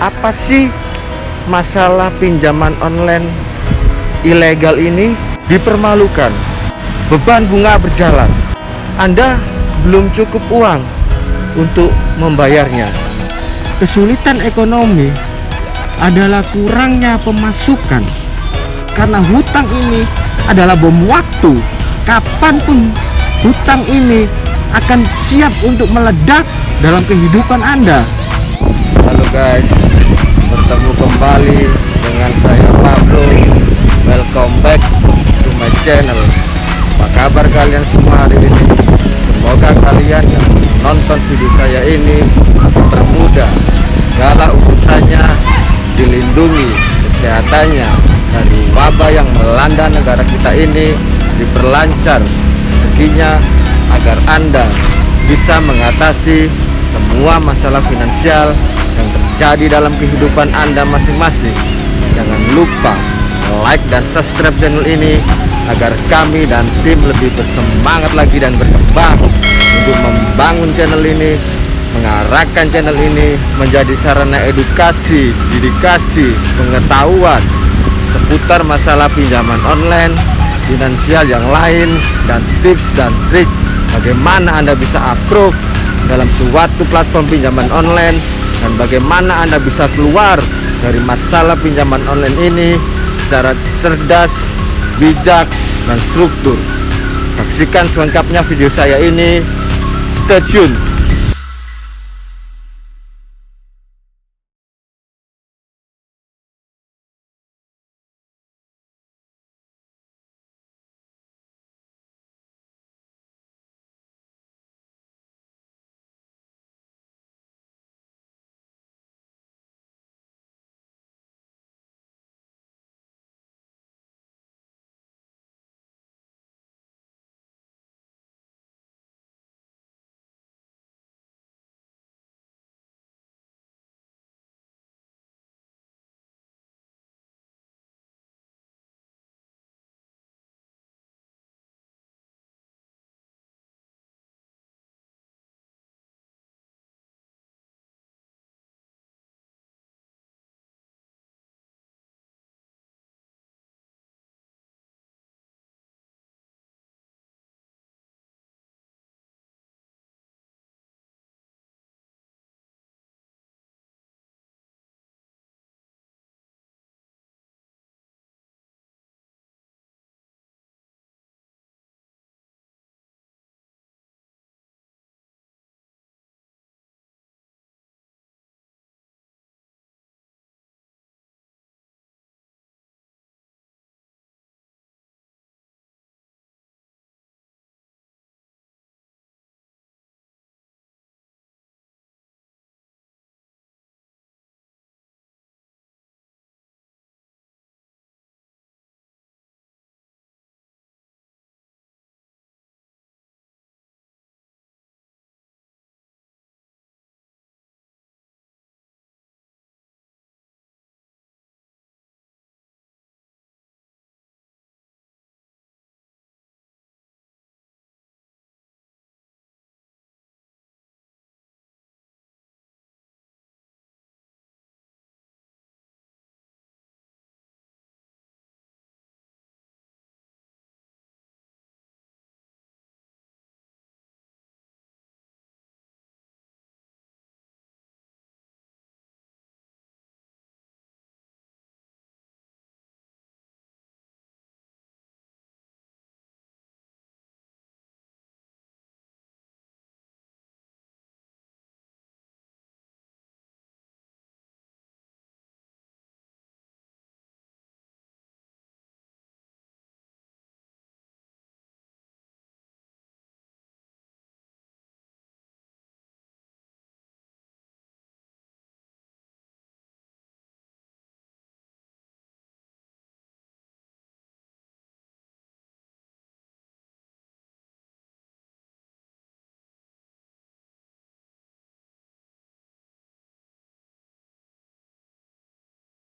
Apa sih masalah pinjaman online ilegal ini? Dipermalukan, beban bunga berjalan, Anda belum cukup uang untuk membayarnya. Kesulitan ekonomi adalah kurangnya pemasukan, karena hutang ini adalah bom waktu. Kapanpun hutang ini akan siap untuk meledak dalam kehidupan Anda. Halo guys, bertemu kembali dengan saya Pablo. Welcome back to my channel. Apa kabar kalian semua hari ini? Semoga kalian yang nonton video saya ini termudah, segala urusannya dilindungi, kesehatannya dari wabah yang melanda negara kita ini diperlancar rezekinya, agar Anda bisa mengatasi semua masalah finansial yang terjadi dalam kehidupan Anda masing-masing. Jangan lupa like dan subscribe channel ini agar kami dan tim lebih bersemangat lagi dan berkembang untuk membangun channel ini, mengarahkan channel ini menjadi sarana edukasi, dedikasi, pengetahuan seputar masalah pinjaman online, finansial yang lain, dan tips dan trik bagaimana Anda bisa approve dalam suatu platform pinjaman online, dan bagaimana Anda bisa keluar dari masalah pinjaman online ini secara cerdas, bijak, dan struktur. Saksikan selengkapnya video saya ini. Stay tune.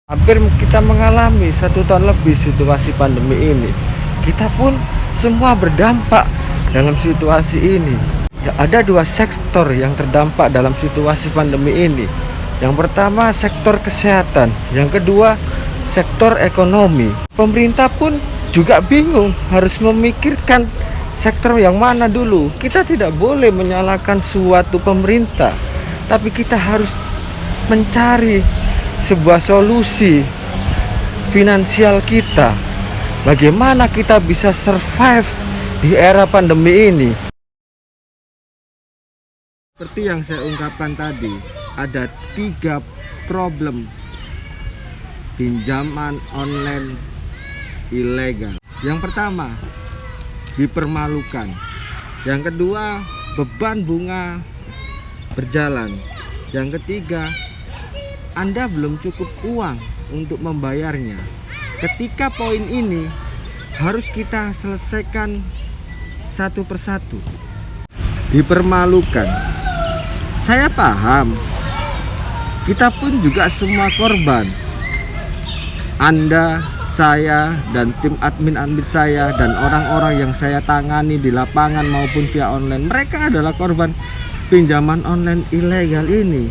Hampir kita mengalami 1 tahun lebih situasi pandemi ini. Kita pun semua berdampak dalam situasi ini. Ya, ada 2 sektor yang terdampak dalam situasi pandemi ini. Yang pertama sektor kesehatan, yang kedua sektor ekonomi. Pemerintah pun juga bingung harus memikirkan sektor yang mana dulu. Kita tidak boleh menyalahkan suatu pemerintah, tapi kita harus mencari sebuah solusi finansial kita. Bagaimana kita bisa survive di era pandemi ini? Seperti yang saya ungkapkan tadi, ada 3 problem pinjaman online ilegal. Yang pertama, dipermalukan. Yang kedua, beban bunga berjalan. Yang ketiga, Anda belum cukup uang untuk membayarnya. Ketika poin ini harus kita selesaikan satu persatu. Dipermalukan. Saya paham. Kita pun juga semua korban. Anda, saya, dan tim admin saya, dan orang-orang yang saya tangani di lapangan maupun via online, mereka adalah korban pinjaman online ilegal ini.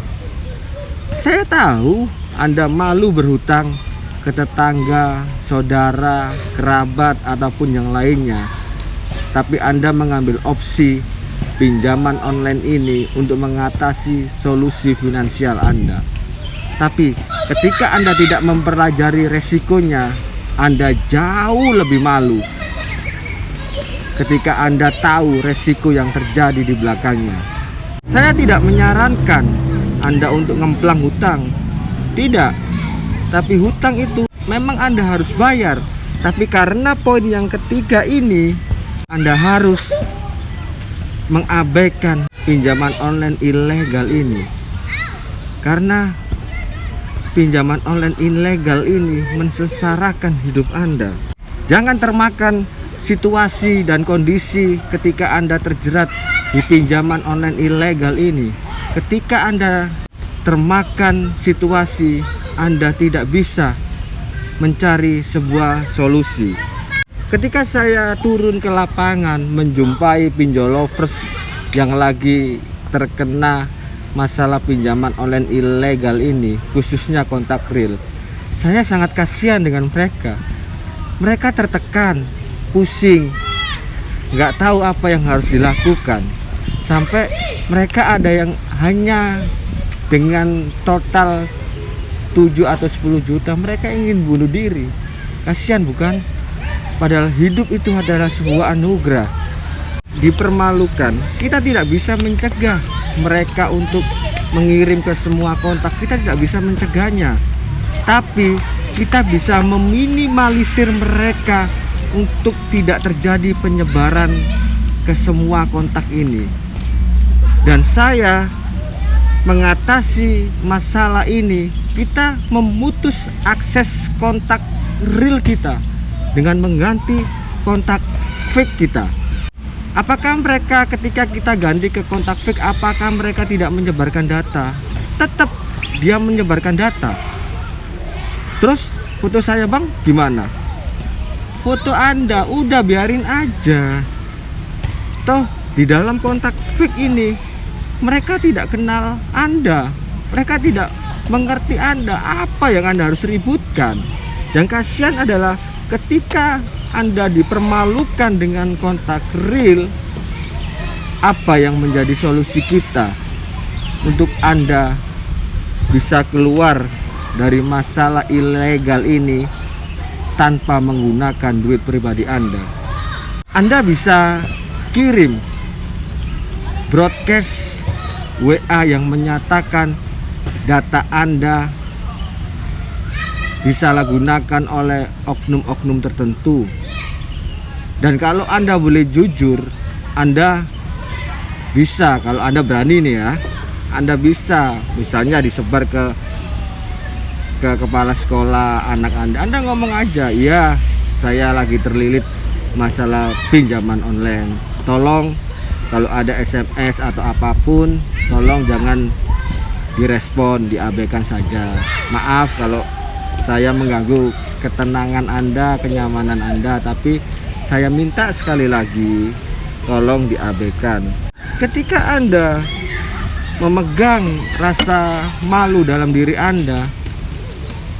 Saya tahu Anda malu berhutang ke tetangga, saudara, kerabat, ataupun yang lainnya, tapi Anda mengambil opsi pinjaman online ini untuk mengatasi solusi finansial Anda. Tapi ketika Anda tidak mempelajari resikonya, Anda jauh lebih malu ketika Anda tahu resiko yang terjadi di belakangnya. Saya tidak menyarankan Anda untuk ngemplang hutang, tidak. Tapi hutang itu memang Anda harus bayar. Tapi karena poin yang ketiga ini, Anda harus mengabaikan pinjaman online ilegal ini. Karena pinjaman online ilegal ini mensengsarakan hidup Anda. Jangan termakan situasi dan kondisi ketika Anda terjerat di pinjaman online ilegal ini. Ketika Anda termakan situasi, Anda tidak bisa mencari sebuah solusi. Ketika saya turun ke lapangan menjumpai pinjol lovers yang lagi terkena masalah pinjaman online ilegal ini, khususnya kontak real, saya sangat kasihan dengan mereka. Mereka tertekan, pusing, nggak tahu apa yang harus dilakukan. Sampai mereka ada yang hanya dengan total 7 atau 10 juta mereka ingin bunuh diri. Kasihan bukan? Padahal hidup itu adalah sebuah anugerah. Dipermalukan. Kita tidak bisa mencegah mereka untuk mengirim ke semua kontak. Kita tidak bisa mencegahnya. Tapi kita bisa meminimalisir mereka untuk tidak terjadi penyebaran ke semua kontak ini. Dan saya mengatasi masalah ini, kita memutus akses kontak real kita dengan mengganti kontak fake kita. Apakah mereka ketika kita ganti ke kontak fake, apakah mereka tidak menyebarkan data? Tetap dia menyebarkan data. Terus foto saya bang gimana? Foto Anda udah biarin aja. Toh di dalam kontak fake ini mereka tidak kenal Anda, mereka tidak mengerti Anda, apa yang Anda harus ributkan. Yang kasihan adalah ketika Anda dipermalukan dengan kontak real. Apa yang menjadi solusi kita untuk Anda bisa keluar dari masalah ilegal ini tanpa menggunakan duit pribadi Anda? Anda bisa kirim broadcast WA yang menyatakan data Anda disalahgunakan oleh oknum-oknum tertentu. Dan kalau Anda boleh jujur, Anda bisa, kalau Anda berani nih ya, Anda bisa misalnya disebar ke kepala sekolah anak Anda ngomong aja, iya saya lagi terlilit masalah pinjaman online, tolong kalau ada SMS atau apapun tolong jangan direspon, diabaikan saja. Maaf kalau saya mengganggu ketenangan Anda, kenyamanan Anda, tapi saya minta sekali lagi tolong diabaikan. Ketika Anda memegang rasa malu dalam diri Anda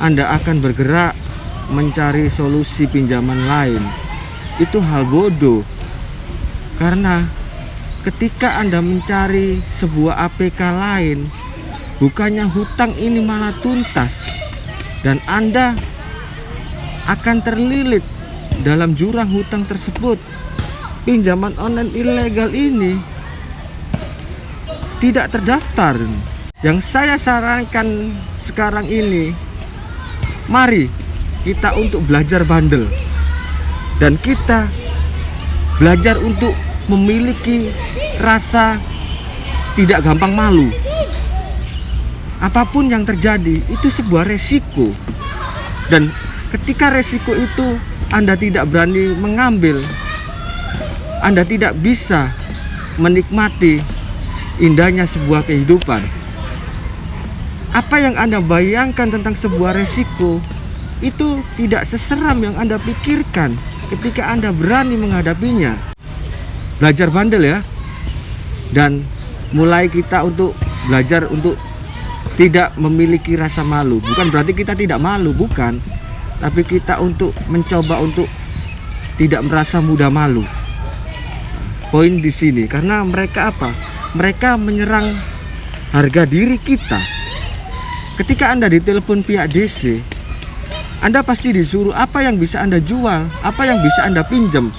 akan bergerak mencari solusi pinjaman lain. Itu hal bodoh. Karena ketika Anda mencari sebuah APK lain, bukannya hutang ini malah tuntas dan Anda akan terlilit dalam jurang hutang tersebut. Pinjaman online ilegal ini tidak terdaftar. Yang saya sarankan sekarang ini, mari kita untuk belajar bandel dan kita belajar untuk memiliki rasa tidak gampang malu. Apapun yang terjadi itu sebuah resiko, dan ketika resiko itu Anda tidak berani mengambil, Anda tidak bisa menikmati indahnya sebuah kehidupan. Apa yang Anda bayangkan tentang sebuah resiko itu tidak seseram yang Anda pikirkan ketika Anda berani menghadapinya. Belajar bandel ya, dan mulai kita untuk belajar untuk tidak memiliki rasa malu. Bukan berarti kita tidak malu, bukan, tapi kita untuk mencoba untuk tidak merasa mudah malu. Poin di sini, karena mereka apa? Mereka menyerang harga diri kita. Ketika Anda ditelepon pihak DC, Anda pasti disuruh apa yang bisa Anda jual, apa yang bisa Anda pinjam.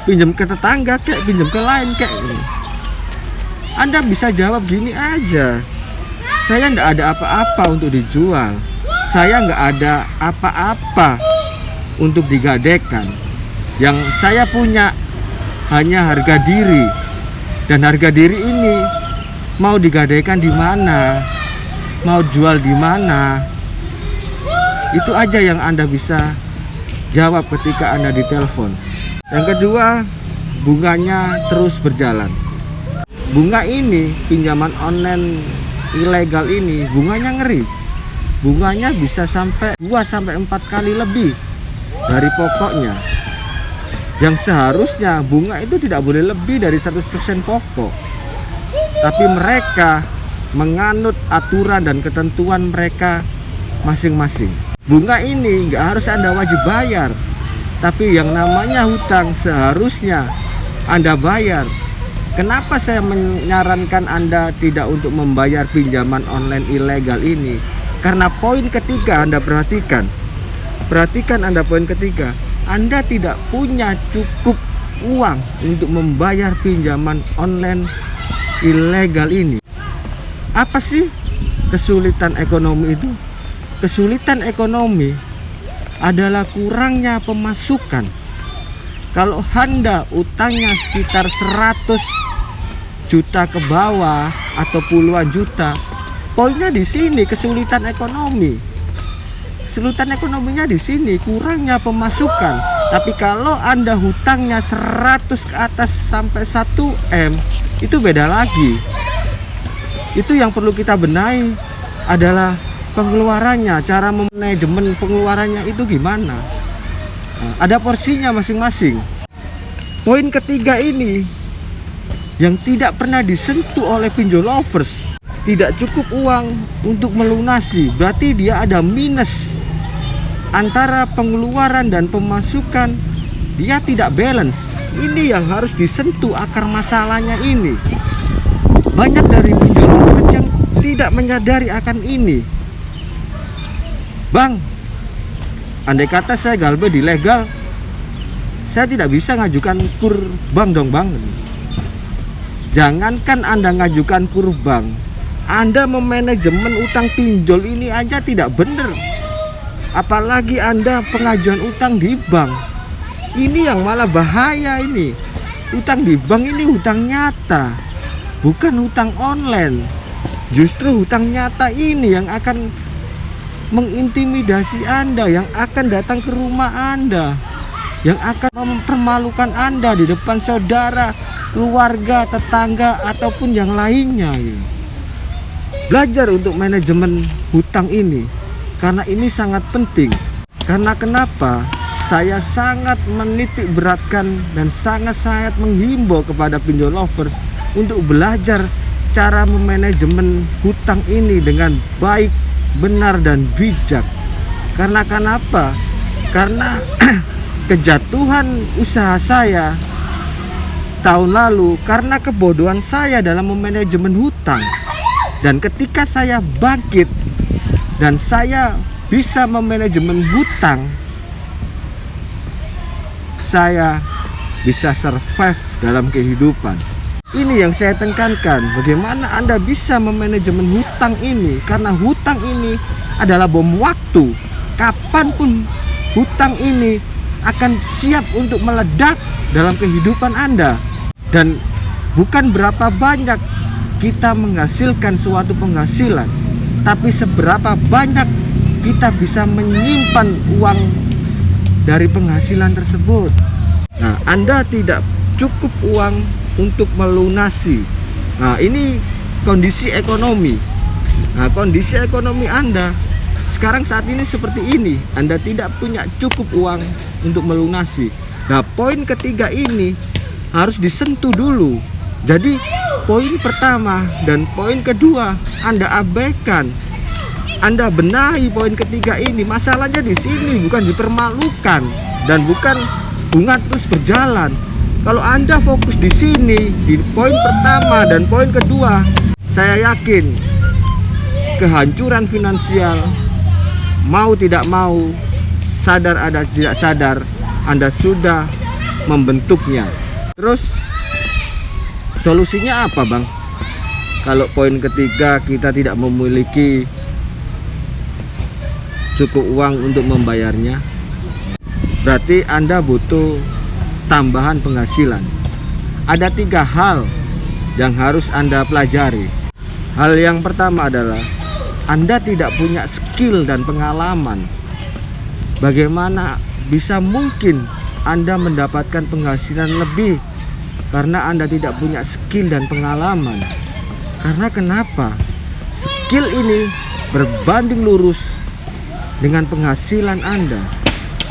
Pinjam ke tetangga kayak, pinjam ke lain kayak. Anda bisa jawab gini aja, saya nggak ada apa-apa untuk dijual, saya nggak ada apa-apa untuk digadaikan. Yang saya punya hanya harga diri, dan harga diri ini mau digadaikan di mana, mau jual di mana. Itu aja yang Anda bisa jawab ketika Anda ditelepon. Yang kedua, bunganya terus berjalan. Bunga ini, pinjaman online ilegal ini, bunganya ngeri. Bunganya bisa sampai 2-4 kali lebih dari pokoknya. Yang seharusnya bunga itu tidak boleh lebih dari 100% pokok. Tapi mereka menganut aturan dan ketentuan mereka masing-masing. Bunga ini nggak harus Anda wajib bayar, tapi yang namanya hutang seharusnya Anda bayar. Kenapa saya menyarankan Anda tidak untuk membayar pinjaman online ilegal ini? Karena poin ketiga Anda perhatikan. Perhatikan Anda poin ketiga. Anda tidak punya cukup uang untuk membayar pinjaman online ilegal ini. Apa sih kesulitan ekonomi itu? Kesulitan ekonomi adalah kurangnya pemasukan. Kalau Anda utangnya sekitar 100 juta ke bawah atau puluhan juta, poinnya di sini kesulitan ekonomi. Kesulitan ekonominya di sini kurangnya pemasukan. Tapi kalau Anda hutangnya 100 ke atas sampai 1 M, itu beda lagi. Itu yang perlu kita benahi adalah pengeluarannya, cara manajemen pengeluarannya itu gimana. Ada porsinya masing-masing. Poin ketiga ini yang tidak pernah disentuh oleh pinjol lovers. Tidak cukup uang untuk melunasi, berarti dia ada minus antara pengeluaran dan pemasukan. Dia tidak balance. Ini yang harus disentuh akar masalahnya ini. Banyak dari pinjol lovers yang tidak menyadari akan ini. Bang, andai kata saya galbe ilegal, saya tidak bisa ngajukan kur bank dong bang. Jangankan Anda ngajukan kur bank, Anda memanajemen utang pinjol ini aja tidak benar. Apalagi Anda pengajuan utang di bank. Ini yang malah bahaya ini. Utang di bank ini hutang nyata, bukan hutang online. Justru hutang nyata ini yang akan mengintimidasi Anda, yang akan datang ke rumah Anda, yang akan mempermalukan Anda di depan saudara, keluarga, tetangga, ataupun yang lainnya. Belajar untuk manajemen hutang ini, karena ini sangat penting. Karena kenapa? Saya sangat menitik beratkan dan sangat-sangat menghimbau kepada pinjol lovers untuk belajar cara memanajemen hutang ini dengan baik, benar, dan bijak. Karena kenapa? Karena kejatuhan usaha saya tahun lalu karena kebodohan saya dalam memanajemen hutang. Dan ketika saya bangkit dan saya bisa memanajemen hutang, saya bisa survive dalam kehidupan. Ini yang saya tekankan, bagaimana Anda bisa memanajemen hutang ini. Karena hutang ini adalah bom waktu. Kapanpun hutang ini akan siap untuk meledak dalam kehidupan Anda. Dan bukan berapa banyak kita menghasilkan suatu penghasilan, tapi seberapa banyak kita bisa menyimpan uang dari penghasilan tersebut. Nah, Anda tidak cukup uang untuk melunasi. Nah, ini kondisi ekonomi. Nah, kondisi ekonomi Anda sekarang saat ini seperti ini. Anda tidak punya cukup uang untuk melunasi. Nah, poin ketiga ini harus disentuh dulu. Jadi poin pertama dan poin kedua Anda abaikan. Anda benahi poin ketiga ini. Masalahnya di sini bukan dipermalukan dan bukan bunga terus berjalan. Kalau Anda fokus di sini di poin pertama dan poin kedua, saya yakin kehancuran finansial mau tidak mau, sadar ada tidak sadar, Anda sudah membentuknya. Terus solusinya apa, Bang? Kalau poin ketiga kita tidak memiliki cukup uang untuk membayarnya, berarti Anda butuh tambahan penghasilan. Ada 3 hal yang harus Anda pelajari. Hal yang pertama adalah Anda tidak punya skill dan pengalaman. Bagaimana bisa mungkin Anda mendapatkan penghasilan lebih karena Anda tidak punya skill dan pengalaman? Karena kenapa? Skill ini berbanding lurus dengan penghasilan Anda.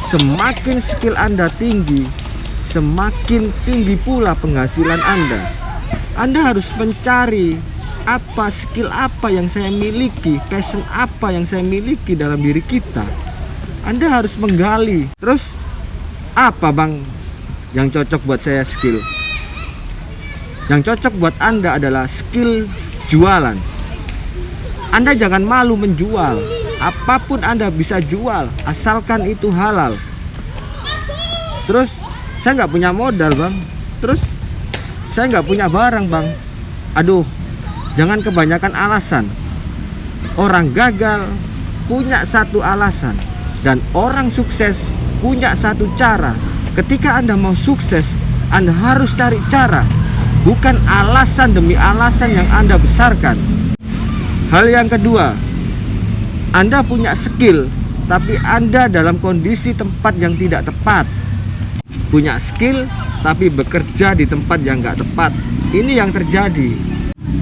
Semakin skill Anda tinggi, semakin tinggi pula penghasilan Anda. Anda harus mencari apa skill apa yang saya miliki, passion apa yang saya miliki dalam diri kita. Anda harus menggali. Terus apa, Bang, yang cocok buat saya skill? Yang cocok buat Anda adalah skill jualan. Anda jangan malu menjual. Apapun Anda bisa jual, asalkan itu halal. Terus saya nggak punya modal, Bang. Terus saya nggak punya barang, Bang. Aduh, jangan kebanyakan alasan. Orang gagal punya satu alasan, dan orang sukses punya satu cara. Ketika Anda mau sukses, Anda harus cari cara, bukan alasan demi alasan yang Anda besarkan. Hal yang kedua, Anda punya skill, tapi Anda dalam kondisi tempat yang tidak tepat. Punya skill, tapi bekerja di tempat yang nggak tepat. Ini yang terjadi.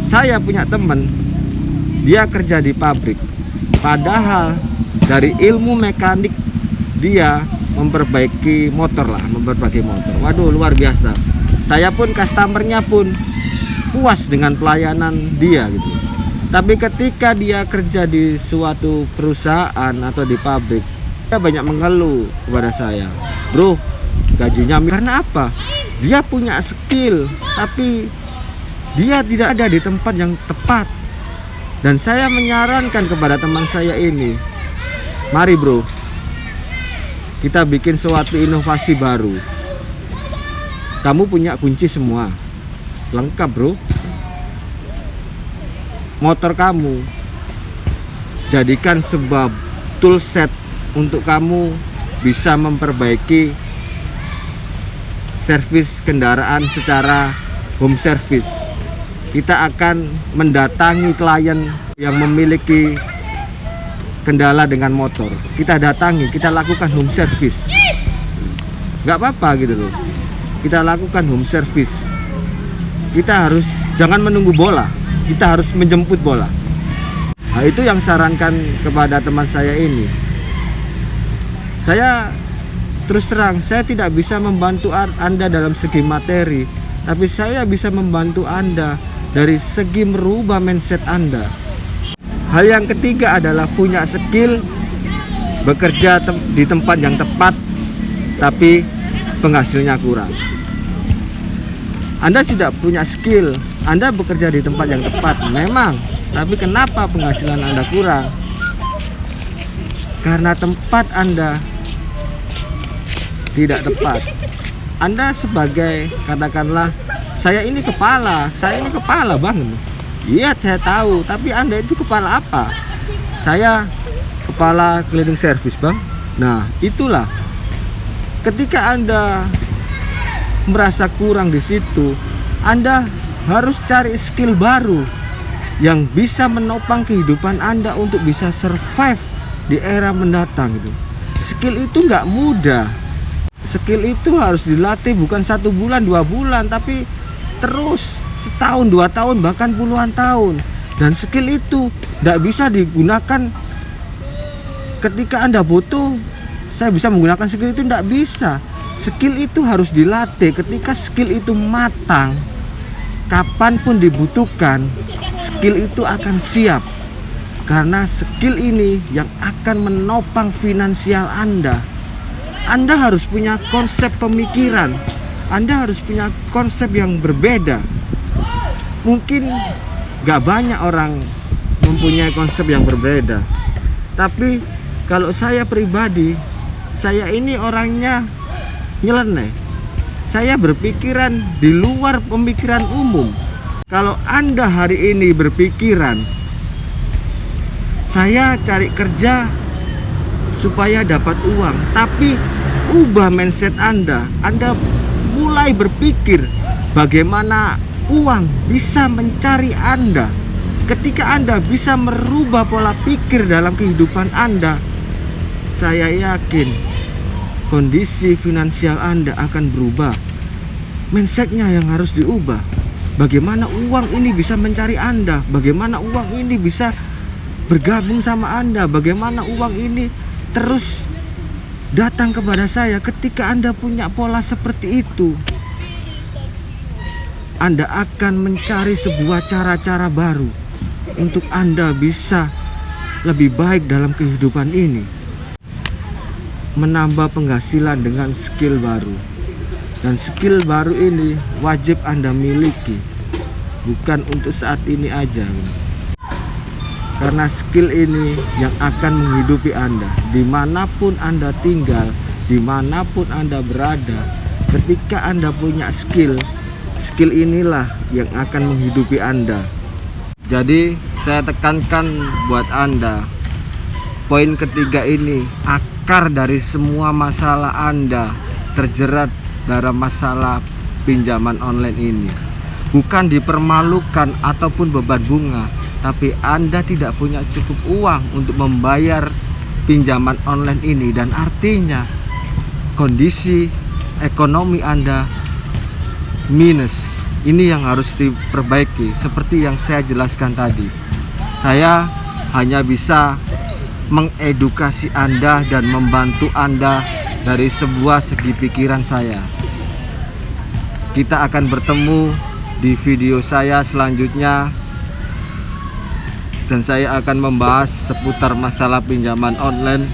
Saya punya teman, dia kerja di pabrik. Padahal dari ilmu mekanik dia memperbaiki motor lah, memperbaiki motor. Waduh, luar biasa. Saya pun customernya pun puas dengan pelayanan dia gitu. Tapi ketika dia kerja di suatu perusahaan atau di pabrik, dia banyak mengeluh kepada saya, "Bro, gajinya..." Karena apa? Dia punya skill, tapi dia tidak ada di tempat yang tepat. Dan saya menyarankan kepada teman saya ini, mari bro, kita bikin suatu inovasi baru. Kamu punya kunci semua, lengkap bro. Motor kamu jadikan sebuah toolset untuk kamu bisa memperbaiki servis kendaraan secara home service. Kita akan mendatangi klien yang memiliki kendala dengan motor. Kita datangi, kita lakukan home service. Nggak apa-apa gitu loh. Kita lakukan home service. Kita harus jangan menunggu bola, kita harus menjemput bola. Nah, itu yang sarankan kepada teman saya ini. Saya terus terang, saya tidak bisa membantu Anda dalam segi materi, tapi saya bisa membantu Anda dari segi merubah mindset Anda. Hal yang ketiga adalah punya skill, bekerja di tempat yang tepat, tapi penghasilnya kurang. Anda tidak punya skill, Anda bekerja di tempat yang tepat, memang, tapi kenapa penghasilan Anda kurang? Karena tempat Anda tidak tepat. Anda sebagai, katakanlah, saya ini kepala bang. Iya, saya tahu, tapi Anda itu kepala apa? Saya kepala cleaning service bang. Nah, itulah ketika Anda merasa kurang di situ, Anda harus cari skill baru yang bisa menopang kehidupan Anda untuk bisa survive di era mendatang gitu. Skill itu nggak mudah. Skill itu harus dilatih bukan 1 bulan 2 bulan, tapi terus setahun 2 tahun bahkan puluhan tahun. Dan skill itu nggak bisa digunakan ketika Anda butuh. Saya bisa menggunakan skill itu, nggak bisa. Skill itu harus dilatih. Ketika skill itu matang, kapanpun dibutuhkan, skill itu akan siap. Karena skill ini yang akan menopang finansial Anda. Anda harus punya konsep pemikiran, Anda harus punya konsep yang berbeda. Mungkin gak banyak orang mempunyai konsep yang berbeda, tapi kalau saya pribadi, saya ini orangnya nyeleneh. Saya berpikiran di luar pemikiran umum. Kalau Anda hari ini berpikiran saya cari kerja supaya dapat uang, tapi ubah mindset Anda. Anda mulai berpikir bagaimana uang bisa mencari Anda. Ketika Anda bisa merubah pola pikir dalam kehidupan Anda, saya yakin kondisi finansial Anda akan berubah. Mindsetnya yang harus diubah. Bagaimana uang ini bisa mencari Anda, bagaimana uang ini bisa bergabung sama Anda, bagaimana uang ini terus datang kepada saya. Ketika Anda punya pola seperti itu, Anda akan mencari sebuah cara-cara baru untuk Anda bisa lebih baik dalam kehidupan ini. Menambah penghasilan dengan skill baru. Dan skill baru ini wajib Anda miliki, bukan untuk saat ini aja. Karena skill ini yang akan menghidupi Anda dimanapun Anda tinggal, dimanapun Anda berada. Ketika Anda punya skill, skill inilah yang akan menghidupi Anda. Jadi saya tekankan buat Anda, poin ketiga ini, akar dari semua masalah Anda terjerat dalam masalah pinjaman online ini. Bukan dipermalukan ataupun beban bunga, tapi Anda tidak punya cukup uang untuk membayar pinjaman online ini. Dan artinya kondisi ekonomi Anda minus. Ini yang harus diperbaiki. Seperti yang saya jelaskan tadi, saya hanya bisa mengedukasi Anda dan membantu Anda dari sebuah segi pikiran saya. Kita akan bertemu di video saya selanjutnya, dan saya akan membahas seputar masalah pinjaman online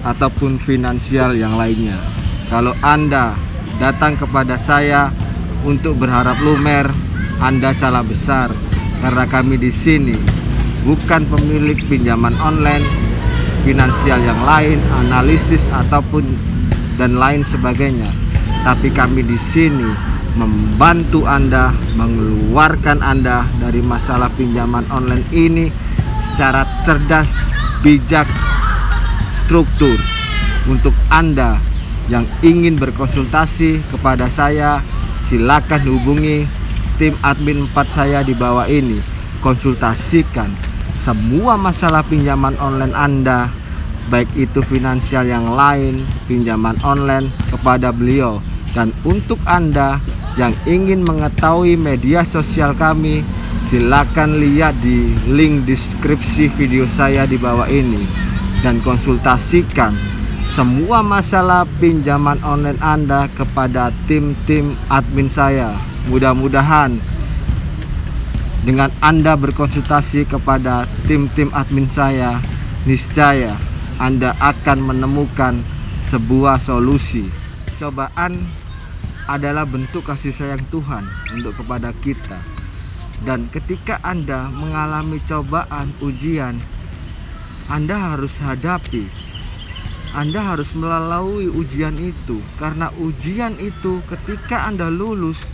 ataupun finansial yang lainnya. Kalau Anda datang kepada saya untuk berharap lumer, Anda salah besar. Karena kami di sini bukan pemilik pinjaman online, finansial yang lain, analisis ataupun dan lain sebagainya. Tapi kami di sini membantu Anda, mengeluarkan Anda dari masalah pinjaman online ini secara cerdas, bijak, struktur. Untuk Anda yang ingin berkonsultasi kepada saya, silakan hubungi tim admin 4 saya di bawah ini. Konsultasikan semua masalah pinjaman online Anda, baik itu finansial yang lain, pinjaman online, kepada beliau. Dan untuk Anda yang ingin mengetahui media sosial kami, silakan lihat di link deskripsi video saya di bawah ini dan konsultasikan semua masalah pinjaman online Anda kepada tim-tim admin saya. Mudah-mudahan Dengan Anda berkonsultasi kepada tim-tim admin saya, niscaya Anda akan menemukan sebuah solusi. Cobaan adalah bentuk kasih sayang Tuhan untuk kepada kita. Dan ketika Anda mengalami cobaan, ujian, Anda harus hadapi. Anda harus melalui ujian itu. Karena ujian itu ketika Anda lulus,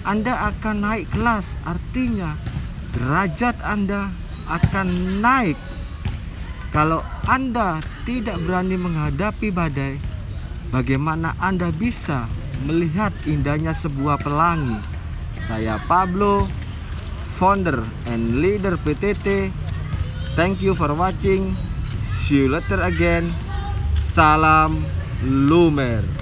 Anda akan naik kelas. Artinya derajat Anda akan naik. Kalau Anda tidak berani menghadapi badai, bagaimana Anda bisa melihat indahnya sebuah pelangi? Saya Pablo, founder and leader PTT. Thank you for watching. See you later again. Salam Lumer.